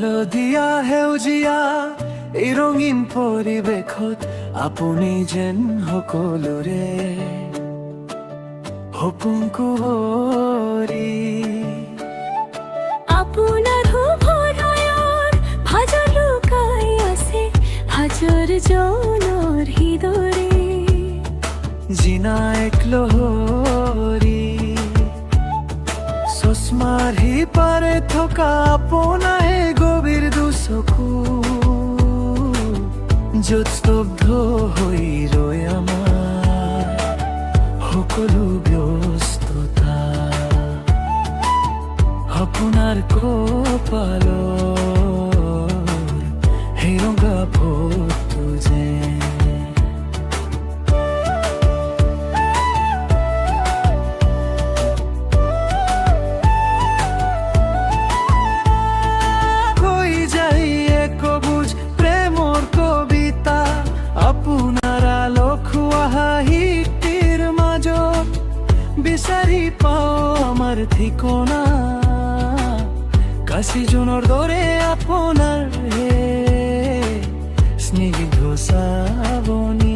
হালধীয়া সেউজীয়া এই ৰঙীন পৰিৱেশত আপুনি যেন সকলোৰে সপোন কুঁৱৰী। আপোনাৰ হৃদয়ৰ ভাজা লুকাই আছে হাজাৰ জনৰ হৃদয়ৰে। জিনা এক লহৰী চশমাৰ সিপাৰে থকা আপোনাহে গভীৰ দুচকু, য'ত স্তব্ধ হৈ ৰয় আমাৰ সকলো ব্যস্ততা। আপোনাৰ কপালৰ সেই ৰঙা ফটো যেন বিচাৰি পাওঁ আমাৰ ঠিকনা। কাশী জোনৰ দৰে আপোনাৰ হে স্নিগ্ধ চাৱনী।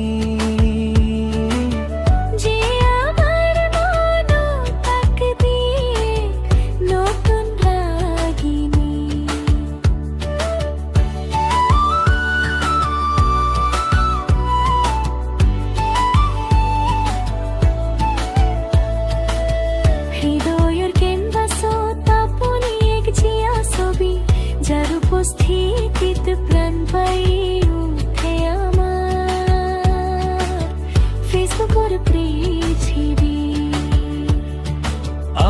হৃদয়ৰ কেনভাছত আপুনি এক জীয়া ছবি, যাৰ উপস্থিতিত প্ৰাণ পাই উঠে আমাৰ ফেচবুকৰ পৃথিৱী।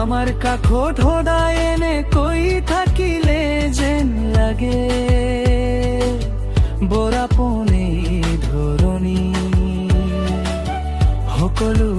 আমাৰ কাষত সদায় এনেকৈ থাকিলে যেন লাগে বৰ আপোনে ধৰণী সকলো